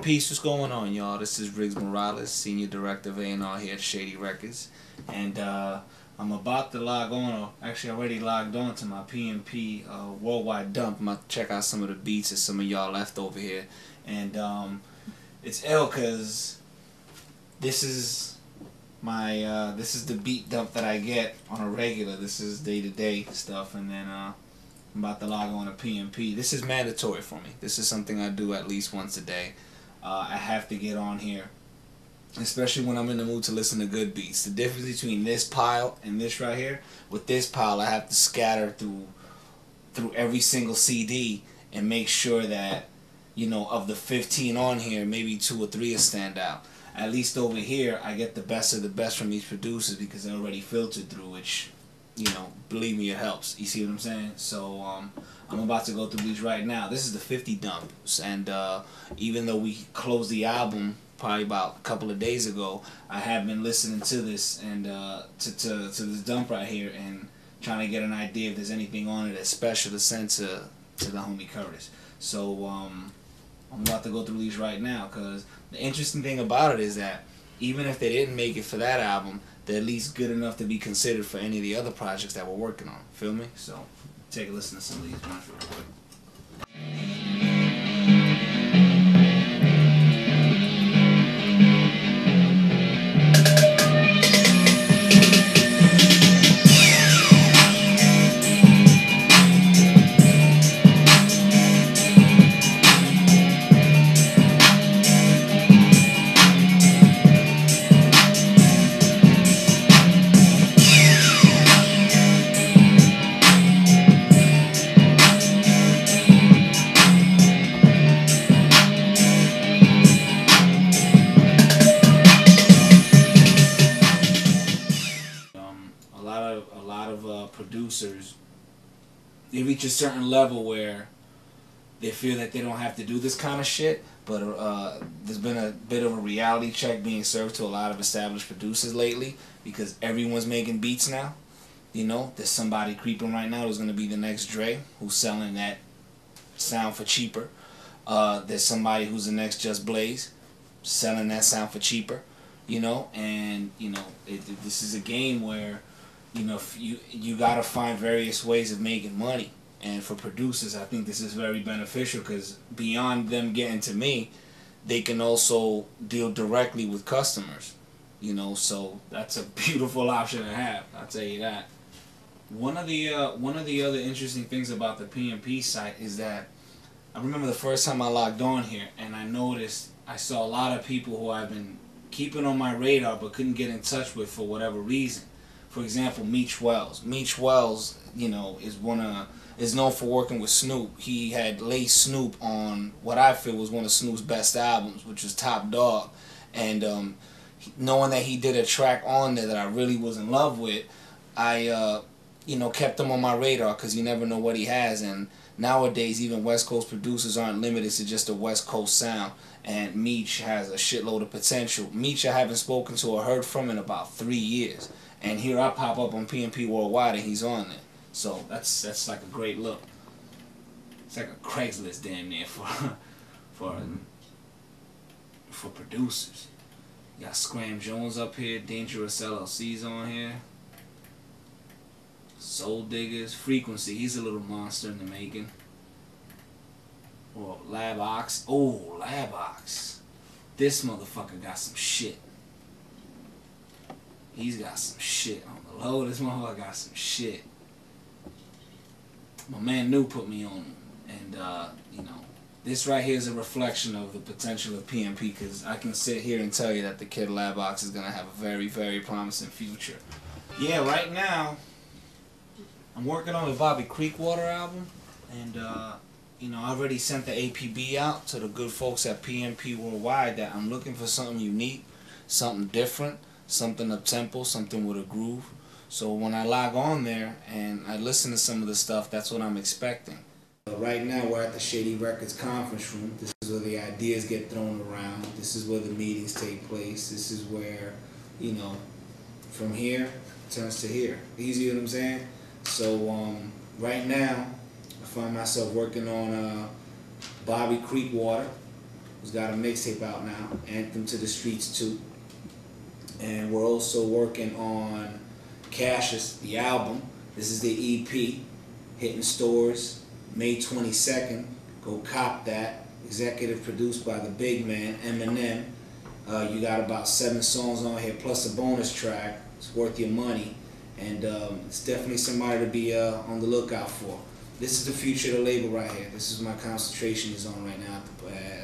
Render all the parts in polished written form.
Peace, what's going on, y'all? This is Riggs Morales, Senior Director of A&R here at Shady Records. And I'm about to log on, or actually already logged on to my PMP Worldwide dump. I'm about to check out some of the beats that some of y'all left over here. And it's ill because this is my, this is the beat dump that I get on a regular. This is day-to-day stuff. And then I'm about to log on to PMP. This is mandatory for me. This is something I do at least once a day. I have to get on here, especially when I'm in the mood to listen to good beats. The difference between this pile and this right here, with this pile I have to scatter through every single CD and make sure that, you know, of the 15 on here, maybe 2 or 3 will stand out. At least over here I get the best of the best from each producer because they're already filtered through, which, you know, believe me, it helps. You see what I'm saying? So I'm about to go through these right now. This is the 50 dump, and even though we closed the album probably about a couple of days ago, I have been listening to this and to this dump right here and trying to get an idea if there's anything on it that's special to send to the homie Curtis. So I'm about to go through these right now, because the interesting thing about it is that even if they didn't make it for that album, they're at least good enough to be considered for any of the other projects that we're working on. Feel me? So take a listen to some of these ones real quick. A lot of producers, they reach a certain level where they feel that they don't have to do this kind of shit, but there's been a bit of a reality check being served to a lot of established producers lately, because everyone's making beats now. You know, there's somebody creeping right now who's going to be the next Dre, who's selling that sound for cheaper. There's somebody who's the next Just Blaze, selling that sound for cheaper. You know, and you know, this is a game where, you know, you gotta find various ways of making money. And for producers, I think this is very beneficial, because beyond them getting to me, they can also deal directly with customers. You know, so that's a beautiful option to have. I'll tell you that. One of the other interesting things about the PMP site is that I remember the first time I logged on here, and I saw a lot of people who I've been keeping on my radar but couldn't get in touch with for whatever reason. For example, Meech Wells. Meech Wells, you know, is known for working with Snoop. He had laced Snoop on what I feel was one of Snoop's best albums, which was Top Dog. And knowing that he did a track on there that I really was in love with, I you know, kept him on my radar, because you never know what he has. And nowadays, even West Coast producers aren't limited to just a West Coast sound. And Meech has a shitload of potential. Meech I haven't spoken to or heard from in about 3 years. And here I pop up on PMP Worldwide and he's on there. So that's like a great look. It's like a Craigslist damn near for producers. You got Scram Jones up here, Dangerous LLC's on here. Soul Diggers, Frequency, he's a little monster in the making. Or Lab Ox. Oh, Lab Ox. This motherfucker got some shit. He's got some shit on the low. This motherfucker got some shit. My man New put me on him. And, you know, this right here is a reflection of the potential of PMP, because I can sit here and tell you that the kid Lab Ox is going to have a very, very promising future. Yeah, right now, I'm working on the Bobby Creekwater album. And, you know, I already sent the APB out to the good folks at PMP Worldwide that I'm looking for something unique, something different, something up-tempo, something with a groove. So when I log on there and I listen to some of the stuff, that's what I'm expecting. Right now we're at the Shady Records conference room. This is where the ideas get thrown around. This is where the meetings take place. This is where, you know, from here turns to here. You see what I'm saying? So right now I find myself working on Bobby Creekwater. who's got a mixtape out now, Anthem to the Streets 2. And we're also working on Cassius, the album. This is the EP, hitting stores May 22nd. Go cop that. Executive produced by the big man, Eminem. You got about 7 songs on here, plus a bonus track. It's worth your money. And it's definitely somebody to be on the lookout for. This is the future of the label right here. This is my concentration is on right now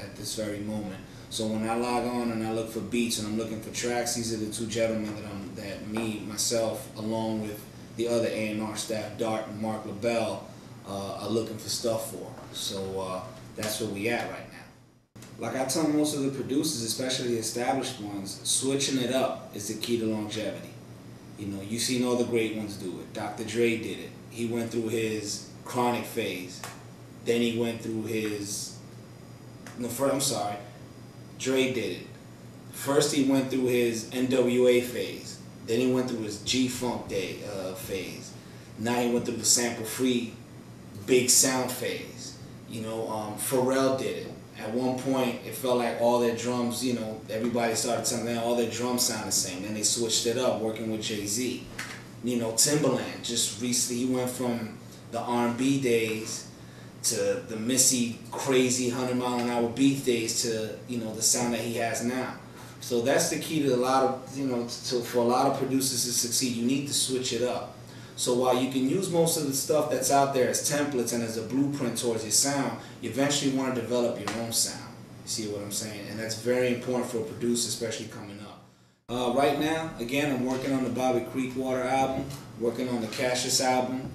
at this very moment. So when I log on and I look for beats and I'm looking for tracks, these are the 2 gentlemen myself, along with the other A&R staff, Dart and Mark LaBelle, are looking for stuff for. So that's where we at right now. Like I tell most of the producers, especially the established ones, switching it up is the key to longevity. You know, you've seen all the great ones do it. Dr. Dre did it. He went through his chronic phase. Then he went through his... Dre did it. First he went through his NWA phase. Then he went through his G-Funk phase. Now he went through the sample-free big sound phase. You know, Pharrell did it. At one point, it felt like all their drums, you know, everybody started saying all their drums sound the same. Then they switched it up, working with Jay-Z. You know, Timbaland, just recently, he went from the R&B days to the Missy, crazy 100-mile-an-hour beat days to, you know, the sound that he has now. So that's the key to a lot of, you know, for a lot of producers to succeed. You need to switch it up. So while you can use most of the stuff that's out there as templates and as a blueprint towards your sound, you eventually want to develop your own sound. You see what I'm saying? And that's very important for a producer, especially coming up. Right now, again, I'm working on the Bobby Creekwater album, working on the Cassius album.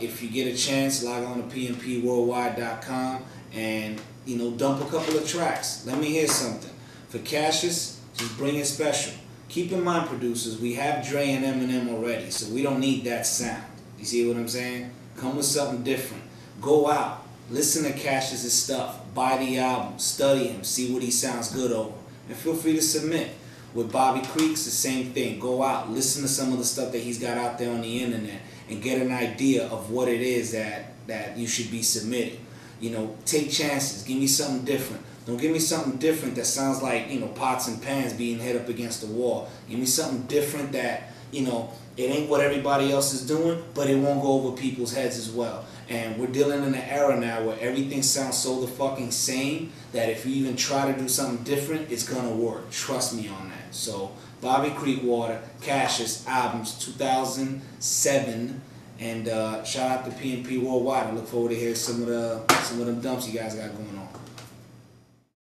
If you get a chance, log on to PMPWorldwide.com and, you know, dump a couple of tracks. Let me hear something. For Cassius, just bring it special. Keep in mind, producers, we have Dre and Eminem already, so we don't need that sound. You see what I'm saying? Come with something different. Go out, listen to Cassius' stuff, buy the album, study him, see what he sounds good over, and feel free to submit. With Bobby Creeks, the same thing. Go out, listen to some of the stuff that he's got out there on the internet, and get an idea of what it is that you should be submitting. You know, take chances. Give me something different. Don't give me something different that sounds like, you know, pots and pans being hit up against the wall. Give me something different that, you know, it ain't what everybody else is doing, but it won't go over people's heads as well. And we're dealing in an era now where everything sounds so the fucking same that if you even try to do something different, it's gonna work. Trust me on that. So, Bobby Creekwater, Cassius, albums 2007, and shout out to PMP Worldwide. I look forward to hearing some of them dumps you guys got going on.